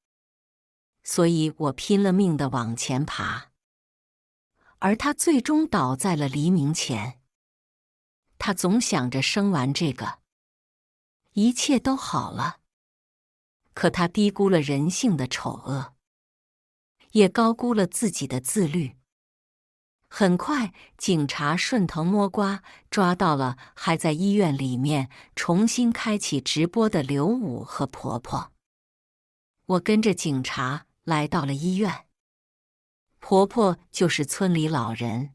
所以我拼了命地往前爬。而他最终倒在了黎明前。他总想着生完这个，一切都好了。可他低估了人性的丑恶，也高估了自己的自律。很快，警察顺藤摸瓜抓到了还在医院里面重新开启直播的刘武和婆婆。我跟着警察来到了医院。婆婆就是村里老人，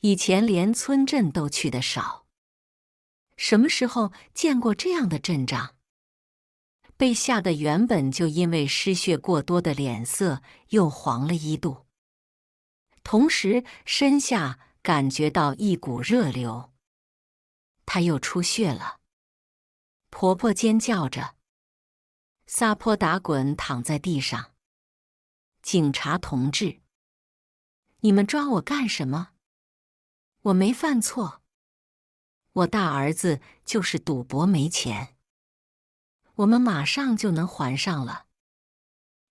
以前连村镇都去得少，什么时候见过这样的阵仗？被吓得原本就因为失血过多的脸色又黄了1度，同时身下感觉到一股热流。她又出血了。婆婆尖叫着，撒泼打滚躺在地上。警察同志，你们抓我干什么？我没犯错。我大儿子就是赌博没钱，我们马上就能还上了。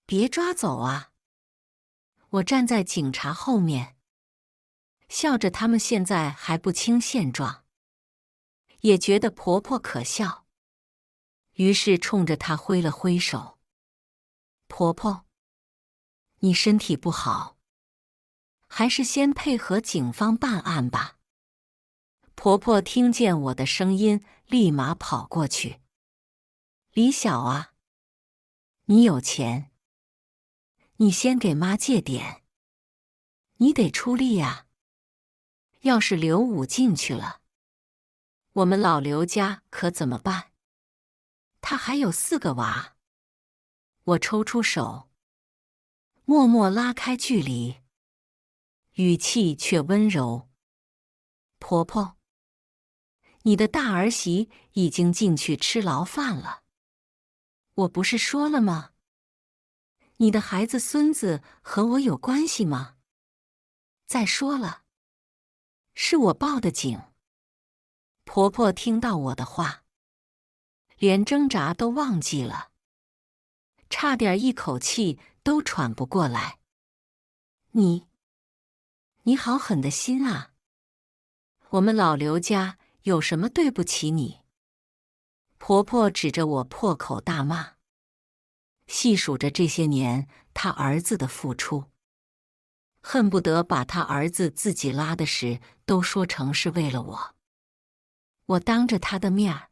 别抓走啊！我站在警察后面，笑着他们现在还不清现状，也觉得婆婆可笑，于是冲着她挥了挥手。婆婆，你身体不好，还是先配合警方办案吧。婆婆听见我的声音，立马跑过去。李晓啊，你有钱，你先给妈借点。你得出力呀。要是刘武进去了，我们老刘家可怎么办？他还有4个娃。我抽出手，默默拉开距离，语气却温柔。婆婆，你的大儿媳已经进去吃牢饭了。我不是说了吗？你的孩子孙子和我有关系吗？再说了，是我报的警。婆婆听到我的话，连挣扎都忘记了，差点一口气都喘不过来。你好狠的心啊！我们老刘家有什么对不起你？婆婆指着我破口大骂，细数着这些年她儿子的付出，恨不得把她儿子自己拉的屎都说成是为了我。我当着她的面儿，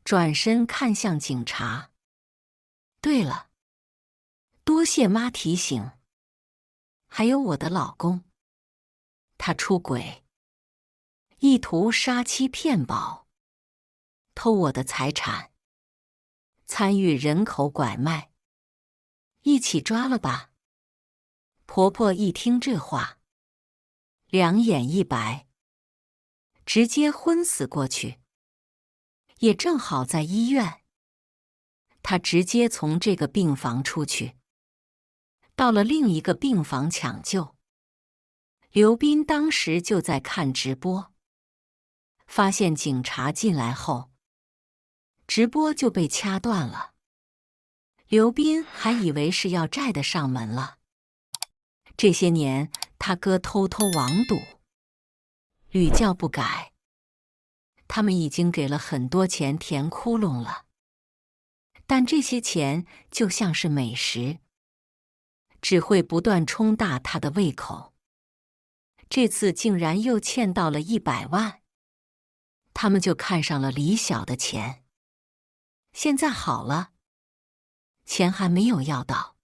转身看向警察。对了，多谢妈提醒。还有我的老公，他出轨，意图杀妻骗保，偷我的财产，参与人口拐卖，一起抓了吧。婆婆一听这话，两眼一白，直接昏死过去。也正好在医院，她直接从这个病房出去，到了另一个病房抢救。刘斌当时就在看直播，发现警察进来后，直播就被掐断了。刘斌还以为是要债的上门了。这些年他哥偷偷网赌，屡教不改，他们已经给了很多钱填窟窿了，但这些钱就像是美食，只会不断冲大他的胃口。这次竟然又欠到了100万，他们就看上了李晓的钱。现在好了，钱还没有要到，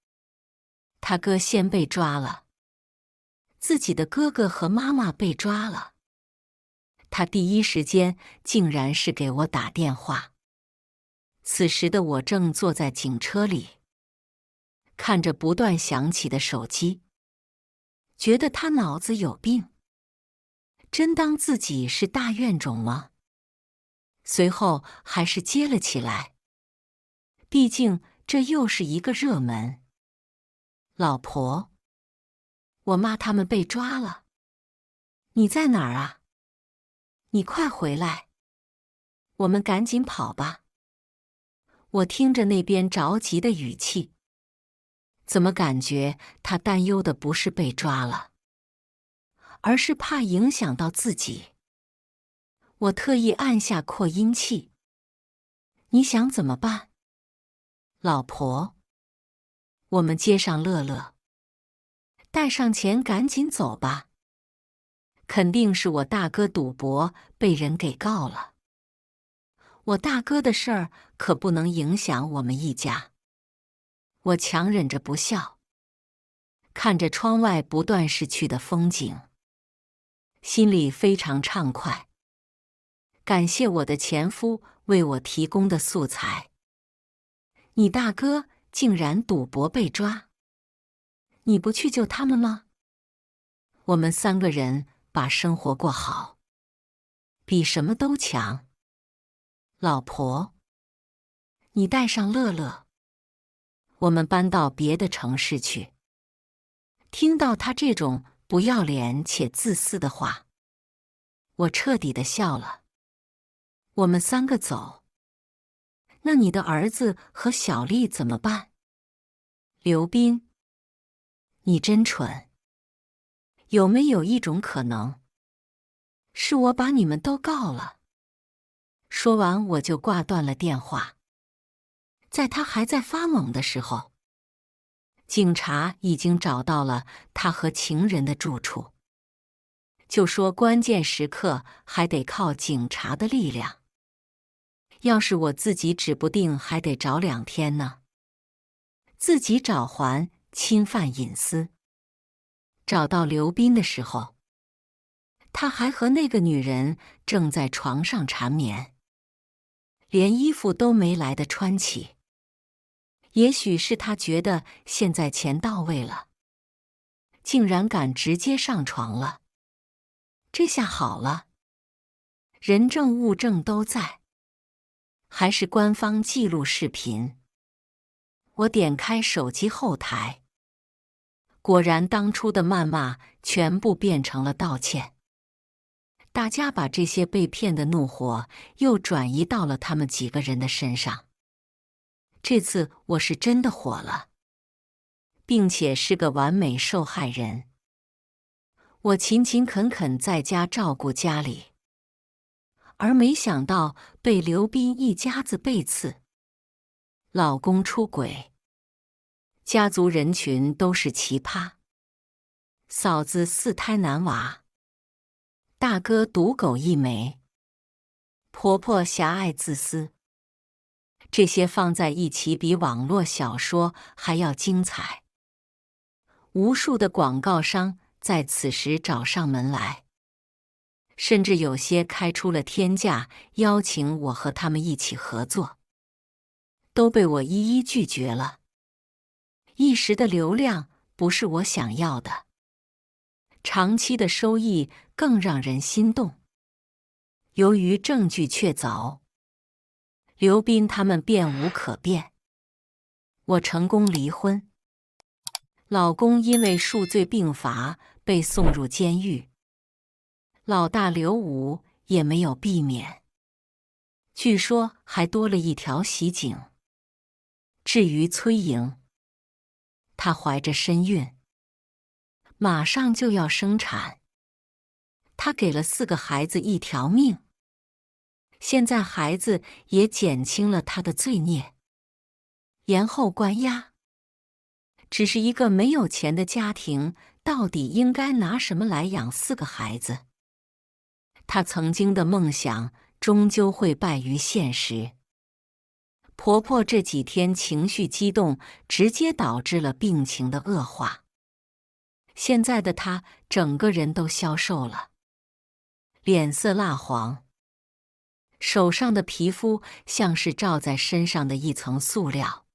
他哥先被抓了，自己的哥哥和妈妈被抓了。他第一时间竟然是给我打电话。此时的我正坐在警车里，看着不断响起的手机，觉得他脑子有病，真当自己是大怨种吗？随后还是接了起来，毕竟这又是一个热门。老婆，我妈他们被抓了，你在哪儿啊？你快回来，我们赶紧跑吧。我听着那边着急的语气，怎么感觉他担忧的不是被抓了，而是怕影响到自己。我特意按下扩音器。你想怎么办？老婆，我们接上乐乐，带上钱赶紧走吧。肯定是我大哥赌博被人给告了。我大哥的事儿可不能影响我们一家。我强忍着不笑，看着窗外不断逝去的风景，心里非常畅快。感谢我的前夫为我提供的素材。你大哥竟然赌博被抓，你不去救他们吗？我们3个人把生活过好，比什么都强。老婆，你带上乐乐，我们搬到别的城市去。听到他这种不要脸且自私的话，我彻底的笑了。我们3个走，那你的儿子和小丽怎么办？刘斌，你真蠢。有没有一种可能，是我把你们都告了？说完我就挂断了电话。在他还在发懵的时候，警察已经找到了他和情人的住处。就说关键时刻还得靠警察的力量，要是我自己指不定还得找2天呢。自己找还侵犯隐私，找到刘斌的时候，他还和那个女人正在床上缠绵，连衣服都没来得穿起。也许是他觉得现在钱到位了，竟然敢直接上床了。这下好了，人证物证都在，还是官方记录视频。我点开手机后台，果然当初的谩骂全部变成了道歉。大家把这些被骗的怒火又转移到了他们几个人的身上。这次我是真的火了，并且是个完美受害人。我勤勤恳恳在家照顾家里，而没想到被刘斌一家子背刺，老公出轨，家族人群都是奇葩，嫂子4胎男娃，大哥赌狗一枚，婆婆狭隘自私。这些放在一起比网络小说还要精彩。无数的广告商在此时找上门来，甚至有些开出了天价，邀请我和他们一起合作，都被我一一拒绝了。一时的流量不是我想要的，长期的收益更让人心动。由于证据确凿，刘斌他们辩无可辩，我成功离婚。老公因为数罪并罚被送入监狱，老大刘武也没有避免，据说还多了一条袭警。至于崔莹，她怀着身孕，马上就要生产，她给了4个孩子一条命。现在孩子也减轻了他的罪孽，延后关押。只是一个没有钱的家庭，到底应该拿什么来养4个孩子？他曾经的梦想终究会败于现实。婆婆这几天情绪激动，直接导致了病情的恶化。现在的她整个人都消瘦了，脸色蜡黄，手上的皮肤像是罩在身上的一层塑料，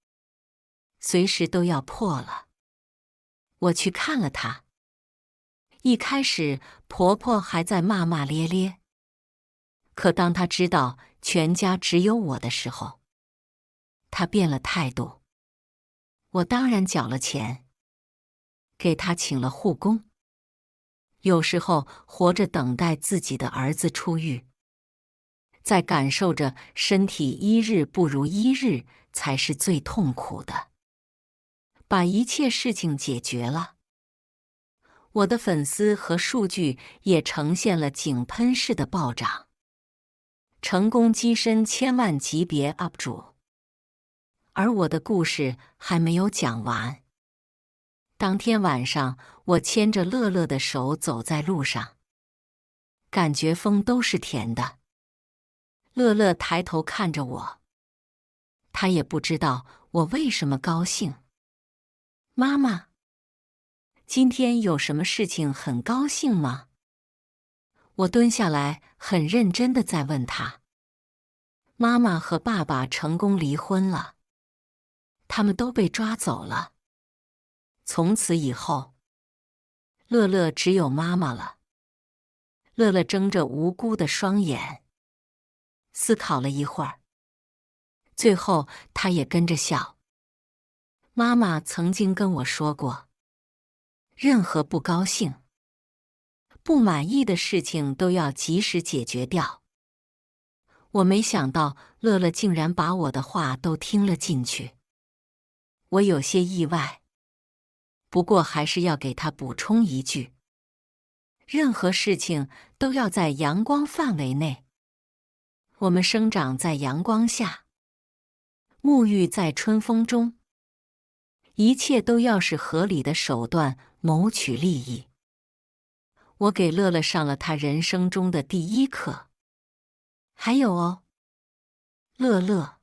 随时都要破了。我去看了她，一开始婆婆还在骂骂咧咧，可当她知道全家只有我的时候，她变了态度。我当然缴了钱，给她请了护工，有时候活着等待自己的儿子出狱，在感受着身体一日不如一日才是最痛苦的。把一切事情解决了，我的粉丝和数据也呈现了井喷式的暴涨，成功跻身千万级别 UP 主。而我的故事还没有讲完。当天晚上，我牵着乐乐的手走在路上，感觉风都是甜的。乐乐抬头看着我，他也不知道我为什么高兴。妈妈，今天有什么事情很高兴吗？我蹲下来，很认真地在问他。妈妈和爸爸成功离婚了，他们都被抓走了。从此以后，乐乐只有妈妈了。乐乐睁着无辜的双眼，思考了一会儿，最后他也跟着笑。妈妈曾经跟我说过，任何不高兴、不满意的事情都要及时解决掉。我没想到乐乐竟然把我的话都听了进去，我有些意外。不过还是要给他补充一句，任何事情都要在阳光范围内。我们生长在阳光下，沐浴在春风中，一切都要是合理的手段谋取利益。我给乐乐上了他人生中的第一课。还有哦，乐乐，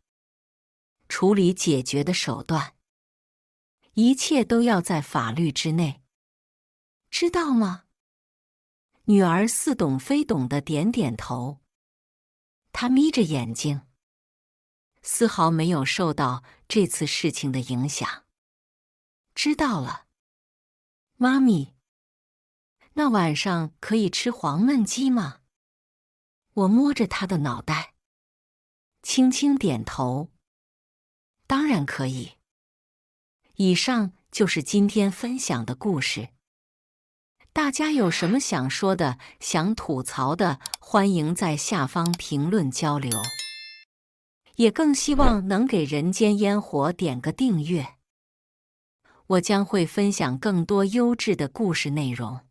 处理解决的手段，一切都要在法律之内。知道吗？女儿似懂非懂的点点头。她眯着眼睛，丝毫没有受到这次事情的影响。知道了，妈咪。那晚上可以吃黄焖鸡吗？我摸着她的脑袋，轻轻点头。当然可以。以上就是今天分享的故事。大家有什么想说的、想吐槽的，欢迎在下方评论交流。也更希望能给人间烟火点个订阅，我将会分享更多优质的故事内容。